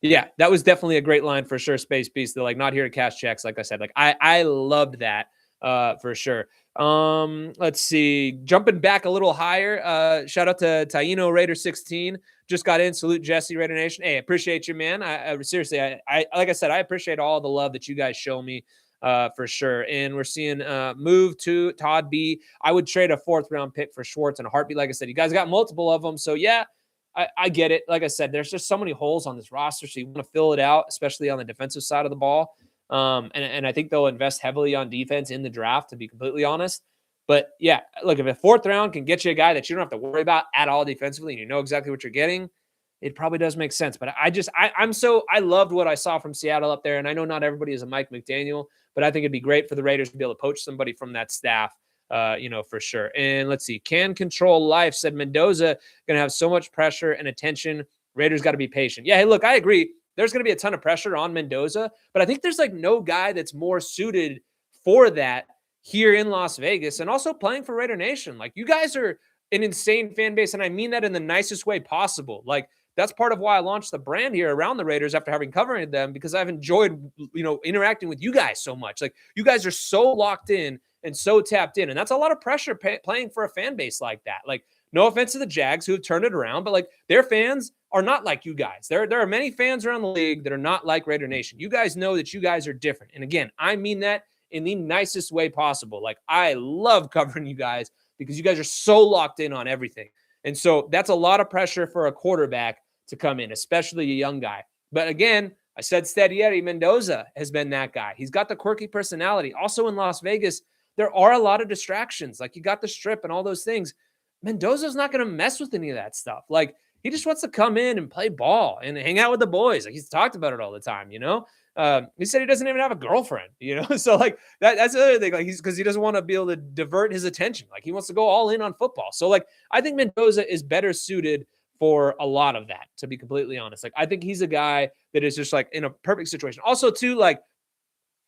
Yeah, that was definitely a great line for sure. Space Beast. They're like, not here to cash checks. Like I said, like I loved that for sure. Let's see. Jumping back a little higher. Shout out to Taino Raider 16. Just got in. Salute Jesse, Raider Nation. Hey, appreciate you, man. I seriously, I like I said, I appreciate all the love that you guys show me. For sure. And we're seeing move to Todd B. I would trade a 4th round pick for Schwartz in a heartbeat. Like I said, you guys got multiple of them. So yeah, I get it. Like I said, there's just so many holes on this roster. So you want to fill it out, especially on the defensive side of the ball. And I think they'll invest heavily on defense in the draft, to be completely honest. But yeah, look, if a 4th round can get you a guy that you don't have to worry about at all defensively, and you know exactly what you're getting, it probably does make sense. But I loved what I saw from Seattle up there. And I know not everybody is a Mike McDaniel, but I think it'd be great for the Raiders to be able to poach somebody from that staff, for sure. And let's see. Can Control Life said Mendoza going to have so much pressure and attention. Raiders got to be patient. Yeah, hey, look, I agree. There's going to be a ton of pressure on Mendoza, but I think there's like no guy that's more suited for that here in Las Vegas and also playing for Raider Nation. Like, you guys are an insane fan base, and I mean that in the nicest way possible. Like, that's part of why I launched the brand here around the Raiders after having covered them, because I've enjoyed, interacting with you guys so much. Like, you guys are so locked in and so tapped in. And that's a lot of pressure playing for a fan base like that. Like, no offense to the Jags who have turned it around, but like, their fans are not like you guys. There are many fans around the league that are not like Raider Nation. You guys know that you guys are different. And again, I mean that in the nicest way possible. Like, I love covering you guys because you guys are so locked in on everything. And so that's a lot of pressure for a quarterback to come in, especially a young guy. But again, I said Steady Eddie Mendoza has been that guy. He's got the quirky personality. Also in Las Vegas, there are a lot of distractions. Like, you got the strip and all those things. Mendoza's not going to mess with any of that stuff. Like, he just wants to come in and play ball and hang out with the boys. Like, he's talked about it all the time, He said he doesn't even have a girlfriend, So like that's the other thing. Like, because he doesn't want to be able to divert his attention. Like, he wants to go all in on football. So like, I think Mendoza is better suited for a lot of that, to be completely honest. Like, I think he's a guy that is just like in a perfect situation. Also too, like,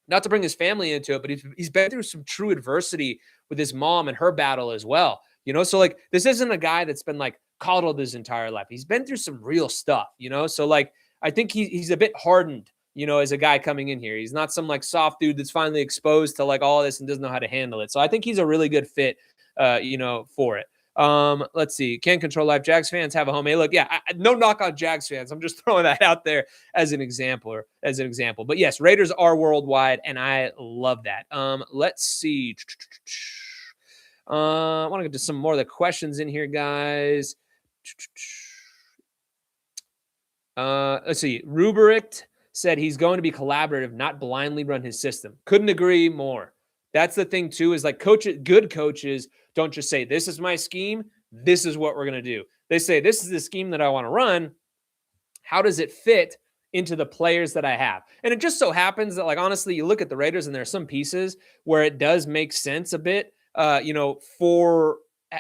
not to bring his family into it, but he's been through some true adversity with his mom and her battle as well. So like, this isn't a guy that's been like coddled his entire life. He's been through some real stuff, So like, I think he's a bit hardened, as a guy coming in here. He's not some like soft dude that's finally exposed to like all this and doesn't know how to handle it. So I think he's a really good fit, for it. Let's see. Can Control Life. Jags fans have a home. Hey, look, yeah, no knock on Jags fans. I'm just throwing that out there as an example. But yes, Raiders are worldwide, and I love that. Let's see. I want to get to some more of the questions in here, guys. Let's see. Rubric said he's going to be collaborative, not blindly run his system. Couldn't agree more. That's the thing too, is like good coaches don't just say, this is my scheme, this is what we're going to do. They say, this is the scheme that I want to run. How does it fit into the players that I have? And it just so happens that, like, honestly, you look at the Raiders and there are some pieces where it does make sense a bit, for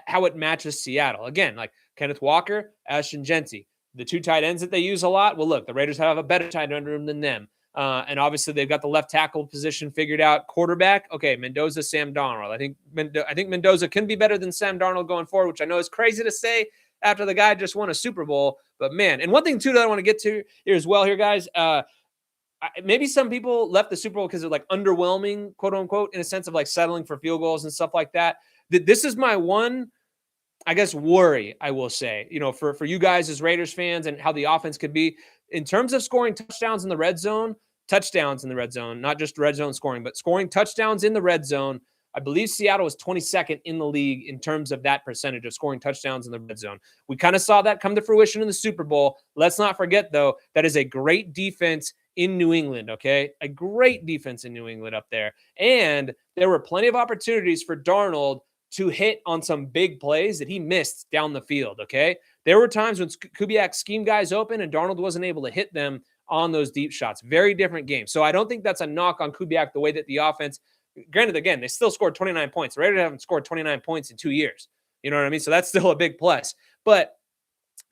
how it matches Seattle. Again, like Kenneth Walker, Ashton Genty, the 2 tight ends that they use a lot. Well, look, the Raiders have a better tight end room than them. And obviously they've got the left tackle position figured out. Quarterback, okay, Mendoza, Sam Darnold. I think Mendoza can be better than Sam Darnold going forward, which I know is crazy to say after the guy just won a Super Bowl. But man, and one thing too that I want to get to here as well, here, guys. Maybe some people left the Super Bowl because they're like underwhelming, quote unquote, in a sense of like settling for field goals and stuff like that. This is my one, I guess, worry, I will say, for you guys as Raiders fans and how the offense could be in terms of scoring touchdowns in the red zone, not just red zone scoring, but scoring touchdowns in the red zone. I believe Seattle was 22nd in the league in terms of that percentage of scoring touchdowns in the red zone. We kind of saw that come to fruition in the Super Bowl. Let's not forget, though, that is a great defense in New England, okay? A great defense in New England up there. And there were plenty of opportunities for Darnold to hit on some big plays that he missed down the field, okay? There were times when Kubiak schemed guys open and Darnold wasn't able to hit them on those deep shots. Very different game. So I don't think that's a knock on Kubiak, the way that the offense, granted, again, they still scored 29 points. The Raiders haven't scored 29 points in 2 years. You know what I mean? So that's still a big plus. But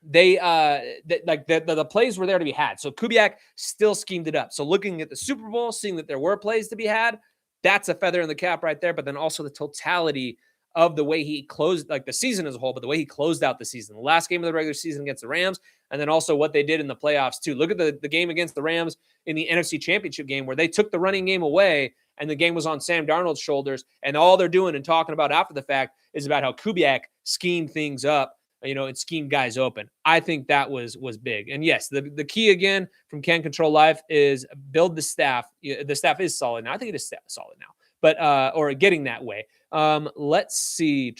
the plays were there to be had. So Kubiak still schemed it up. So looking at the Super Bowl, seeing that there were plays to be had, that's a feather in the cap right there. But then also the totality of the way he closed, like the season as a whole, but the way he closed out the season, the last game of the regular season against the Rams, and then also what they did in the playoffs too. Look at the game against the Rams in the NFC Championship game where they took the running game away and the game was on Sam Darnold's shoulders. And all they're doing and talking about after the fact is about how Kubiak schemed things up, and schemed guys open. I think that was big. And yes, the key again from Can Control Life is build the staff. The staff is solid now. I think it is solid now, but or getting that way. Let's see.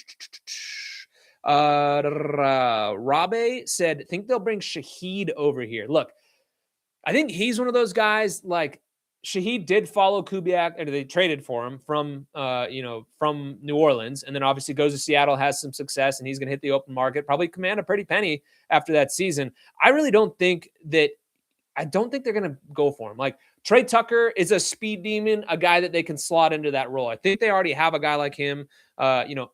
Rabe said, think they'll bring Shaheed over here. Look, I think he's one of those guys, like Shaheed did follow Kubiak, and they traded for him from New Orleans, and then obviously goes to Seattle, has some success, and he's going to hit the open market, probably command a pretty penny after that season. I don't think they're going to go for him. Like Trey Tucker is a speed demon, a guy that they can slot into that role. I think they already have a guy like him,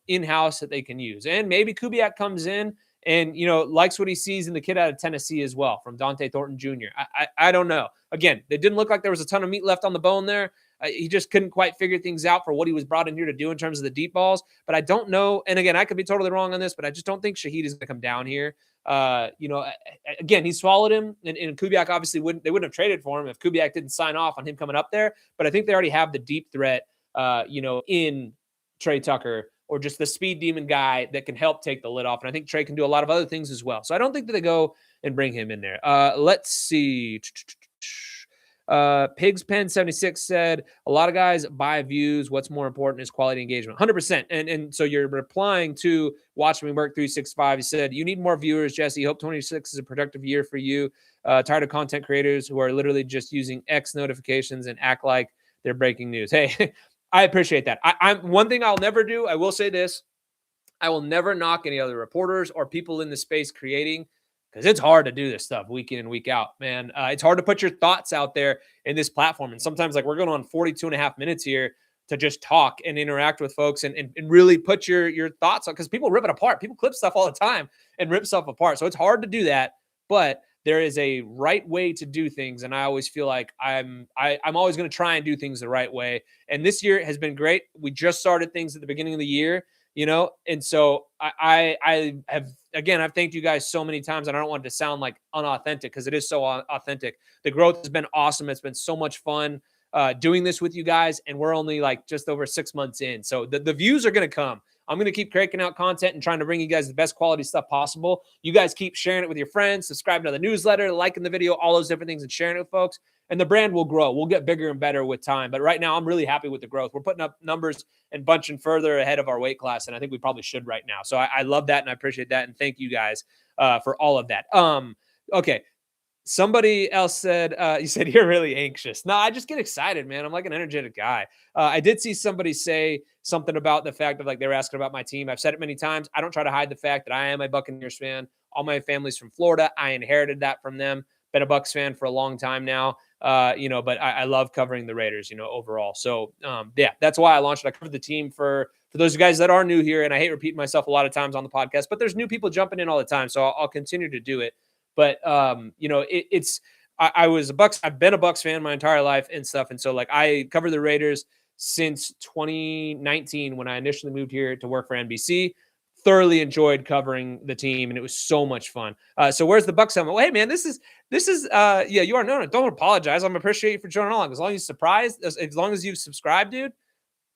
in-house that they can use. And maybe Kubiak comes in and, likes what he sees in the kid out of Tennessee as well, from Dante Thornton Jr. I don't know. Again, it didn't look like there was a ton of meat left on the bone there. He just couldn't quite figure things out for what he was brought in here to do in terms of the deep balls. But I don't know. And again, I could be totally wrong on this, but I just don't think Shaheed is going to come down here. Again, he swallowed him, and Kubiak obviously wouldn't have traded for him if Kubiak didn't sign off on him coming up there. But I think they already have the deep threat, in Trey Tucker, or just the speed demon guy that can help take the lid off. And I think Trey can do a lot of other things as well. So I don't think that they go and bring him in there. Let's see. Pigs Pen 76 said, a lot of guys buy views. What's more important is quality engagement. 100%. And so you're replying to Watch Me Work 365. He said, you need more viewers, Jesse. Hope 26 is a productive year for you. Tired of content creators who are literally just using X notifications and act like they're breaking news. Hey, I appreciate that. I'm one thing I'll never do. I will say this. I will never knock any other reporters or people in the space creating, because it's hard to do this stuff week in and week out, man. It's hard to put your thoughts out there in this platform. And sometimes, like, we're going on 42 and a half minutes here to just talk and interact with folks and really put your thoughts on, because people rip it apart. People clip stuff all the time and rip stuff apart. So it's hard to do that, but there is a right way to do things. And I always feel like I'm always going to try and do things the right way. And this year has been great. We just started things at the beginning of the year, and so I've thanked you guys so many times, and I don't want it to sound like unauthentic, because it is so authentic. The growth has been awesome. It's been so much fun doing this with you guys, and we're only like just over 6 months in. So the views are going to come. I'm going to keep cranking out content and trying to bring you guys the best quality stuff possible. You guys keep sharing it with your friends, subscribing to the newsletter, liking the video, all those different things, and sharing it with folks. And the brand will grow. We'll get bigger and better with time. But right now, I'm really happy with the growth. We're putting up numbers and bunching further ahead of our weight class, and I think we probably should right now. So I love that, and I appreciate that, and thank you guys for all of that. Okay. Somebody else said, you said you're really anxious. No, I just get excited, man. I'm like an energetic guy. I did see somebody say something about the fact of, like, they were asking about my team. I've said it many times. I don't try to hide the fact that I am a Buccaneers fan. All my family's from Florida. I inherited that from them. Been a Bucs fan for a long time now, but I love covering the Raiders, overall. So, yeah, that's why I launched it. I covered the team for those guys that are new here, and I hate repeating myself a lot of times on the podcast, but there's new people jumping in all the time, so I'll continue to do it. But, I was a Bucs. I've been a Bucs fan my entire life and stuff. And so, like, I covered the Raiders since 2019 when I initially moved here to work for NBC. Thoroughly enjoyed covering the team, and it was so much fun. So where's the Bucs helmet? Well, hey, man, this is yeah, you are. No, don't apologize. I'm appreciate you for joining along. As long as you're surprised, as long as you've subscribed, dude,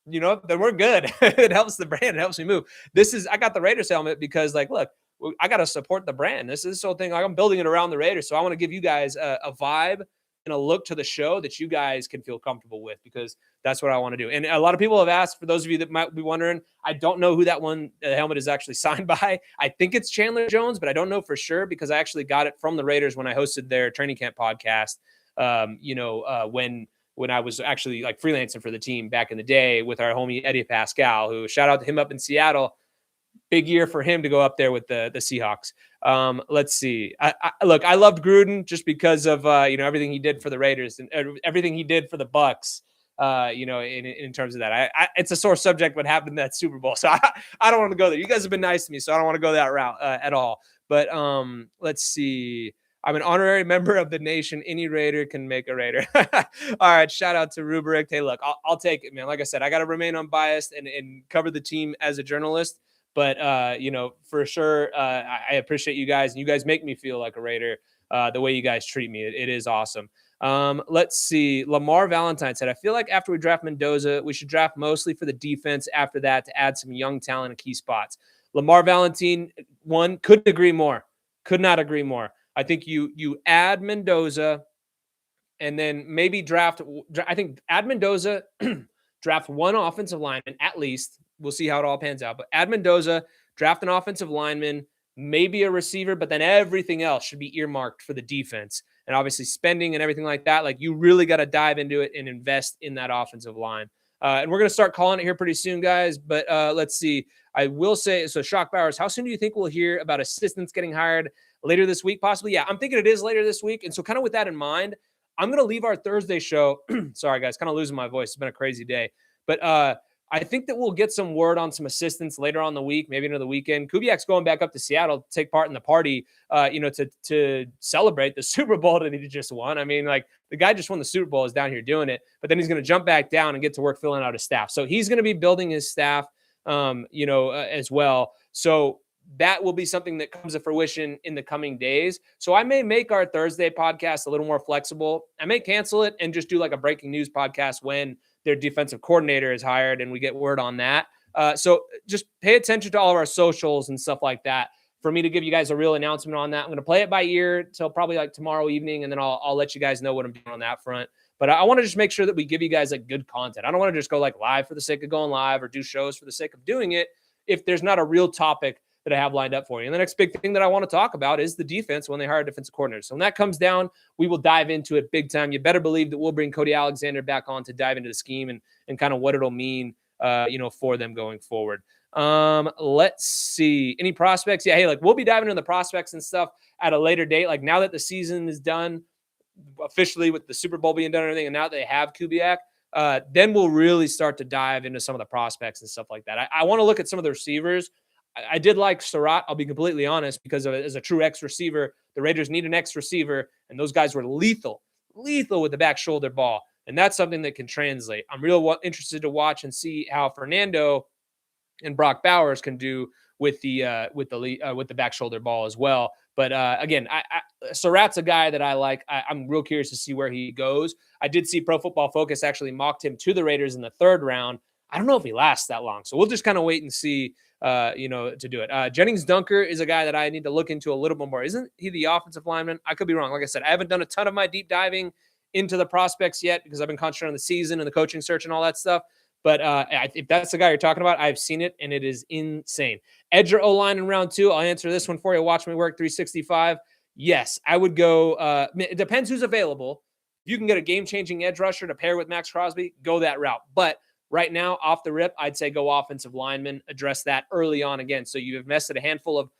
then we're good. It helps the brand. It helps me move. I got the Raiders helmet because, like, look, I got to support the brand. This whole thing. Like, I'm building it around the Raiders. So I want to give you guys a vibe and a look to the show that you guys can feel comfortable with, because that's what I want to do. And a lot of people have asked, for those of you that might be wondering, I don't know who that one helmet is actually signed by. I think it's Chandler Jones, but I don't know for sure because I actually got it from the Raiders when I hosted their training camp podcast. When I was actually like freelancing for the team back in the day with our homie Eddie Pascal, who, shout out to him up in Seattle. Big year for him to go up there with the Seahawks. Let's see. Look, I loved Gruden just because of everything he did for the Raiders and everything he did for the Bucks. In terms of that, it's a sore subject what happened in that Super Bowl. So I don't want to go there. You guys have been nice to me, so I don't want to go that route at all. But let's see. I'm an honorary member of the nation. Any Raider can make a Raider. All right. Shout out to Rubric. Hey, look, I'll take it, man. Like I said, I got to remain unbiased and cover the team as a journalist. But, for sure, I appreciate you guys. And you guys make me feel like a Raider the way you guys treat me. It is awesome. Let's see. Lamar Valentine said, I feel like after we draft Mendoza, we should draft mostly for the defense after that to add some young talent in key spots. Lamar Valentine, couldn't agree more. Could not agree more. I think you add Mendoza and then maybe add Mendoza, draft one offensive lineman at least. We'll see how it all pans out. But add Mendoza, draft an offensive lineman, maybe a receiver, but then everything else should be earmarked for the defense. And obviously spending and everything like that. Like, you really got to dive into it and invest in that offensive line. And we're going to start calling it here pretty soon, guys. But let's see. I will say, so Shock Bowers, how soon do you think we'll hear about assistants getting hired? Later this week, possibly? Yeah, I'm thinking it is later this week. And so kind of with that in mind, I'm going to leave our Thursday show. Sorry, guys, kind of losing my voice. It's been a crazy day. But I think that we'll get some word on some assistants later on the week, maybe into the weekend. Kubiak's going back up to Seattle to take part in the party, to celebrate the Super Bowl that he just won. I mean, like, the guy just won the Super Bowl, is down here doing it, but then he's going to jump back down and get to work filling out his staff. So he's going to be building his staff, as well. So that will be something that comes to fruition in the coming days. So I may make our Thursday podcast a little more flexible. I may cancel it and just do like a breaking news podcast when their defensive coordinator is hired and we get word on that. So just pay attention to all of our socials and stuff like that for me to give you guys a real announcement on that. I'm going to play it by ear till probably like tomorrow evening, and then I'll let you guys know what I'm doing on that front. But I want to just make sure that we give you guys like good content. I don't want to just go like live for the sake of going live or do shows for the sake of doing it if there's not a real topic that I have lined up for you. And the next big thing that I want to talk about is the defense when they hire defensive coordinators. So when that comes down, we will dive into it big time. You better believe that we'll bring Cody Alexander back on to dive into the scheme and kind of what it'll mean, for them going forward. Let's see. Any prospects? Yeah. Hey, like, we'll be diving into the prospects and stuff at a later date. Like, now that the season is done officially with the Super Bowl being done and everything, and now that they have Kubiak, then we'll really start to dive into some of the prospects and stuff like that. I want to look at some of the receivers. I did like Surratt, I'll be completely honest, because as a true X receiver, the Raiders need an X receiver, and those guys were lethal with the back shoulder ball. And that's something that can translate. I'm real interested to watch and see how Fernando and Brock Bowers can do with the back shoulder ball as well. But again, Surratt's a guy that I like. I'm real curious to see where he goes. I did see Pro Football Focus actually mocked him to the Raiders in the third round. I don't know if he lasts that long, so we'll just kind of wait and see. To do it. Jennings Dunker is a guy that I need to look into a little bit more. Isn't he the offensive lineman? I could be wrong. Like I said, I haven't done a ton of my deep diving into the prospects yet because I've been concentrating on the season and the coaching search and all that stuff. But if that's the guy you're talking about, I've seen it, and it is insane. Edge or O-line in round 2? I'll answer this one for you. Watch me work 365. Yes, I would go. It depends who's available. If you can get a game-changing edge rusher to pair with Maxx Crosby, go that route. But right now, off the rip, I'd say go offensive lineman, address that early on again. So you've invested a handful of,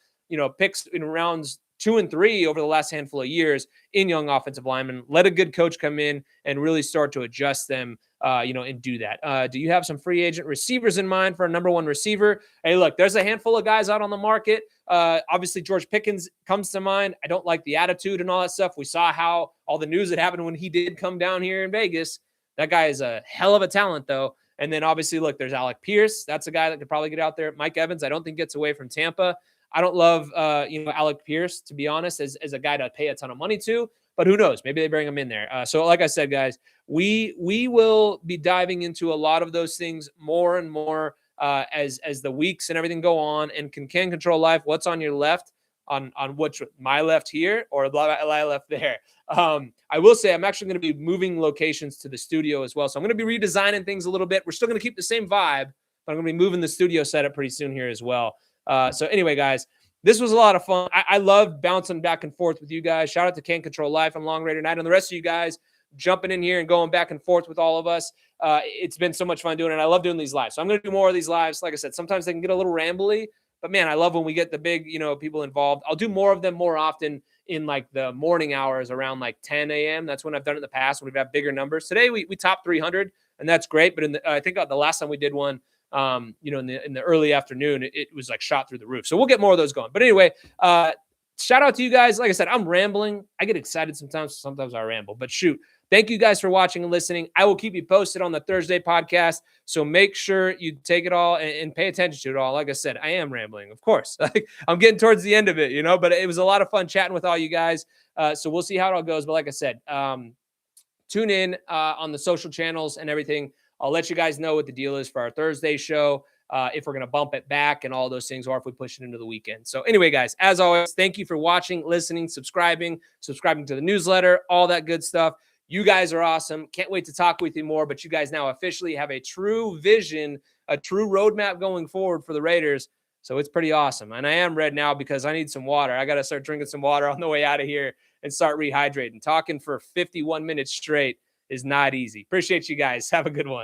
picks in rounds 2 and 3 over the last handful of years in young offensive linemen. Let a good coach come in and really start to adjust them, and do that. Do you have some free agent receivers in mind for a number one receiver? Hey, look, there's a handful of guys out on the market. Obviously, George Pickens comes to mind. I don't like the attitude and all that stuff. We saw how all the news that happened when he did come down here in Vegas. That guy is a hell of a talent, though. And then obviously, look, there's Alec Pierce. That's a guy that could probably get out there. Mike Evans, I don't think gets away from Tampa. I don't love, Alec Pierce, to be honest, as a guy to pay a ton of money to. But who knows? Maybe they bring him in there. So like I said, guys, we will be diving into a lot of those things more and more as the weeks and everything go on. And can control life. What's on your left? On which, my left here or my left there? I will say I'm actually going to be moving locations to the studio as well. So I'm going to be redesigning things a little bit. We're still going to keep the same vibe, but I'm going to be moving the studio setup pretty soon here as well. So anyway, guys, this was a lot of fun. I love bouncing back and forth with you guys. Shout out to Can't Control Life and Long Raider Night and the rest of you guys jumping in here and going back and forth with all of us. It's been so much fun doing it. I love doing these lives. So I'm going to do more of these lives. Like I said, sometimes they can get a little rambly, but man, I love when we get the big, people involved. I'll do more of them more often in like the morning hours around like 10 a.m. That's when I've done it in the past when we've had bigger numbers. Today we topped 300 and that's great. But I think the last time we did one, in the early afternoon, it was like shot through the roof. So we'll get more of those going. But anyway, shout out to you guys. Like I said, I'm rambling. I get excited sometimes. Sometimes I ramble, but shoot. Thank you guys for watching and listening. I will keep you posted on the Thursday podcast. So make sure you take it all and pay attention to it all. Like I said, I am rambling, of course. I'm getting towards the end of it, but it was a lot of fun chatting with all you guys. So we'll see how it all goes. But like I said, tune in on the social channels and everything. I'll let you guys know what the deal is for our Thursday show, if we're going to bump it back and all those things, or if we push it into the weekend. So anyway, guys, as always, thank you for watching, listening, subscribing to the newsletter, all that good stuff. You guys are awesome. Can't wait to talk with you more, but you guys now officially have a true vision, a true roadmap going forward for the Raiders. So it's pretty awesome. And I am red now because I need some water. I got to start drinking some water on the way out of here and start rehydrating. Talking for 51 minutes straight is not easy. Appreciate you guys. Have a good one.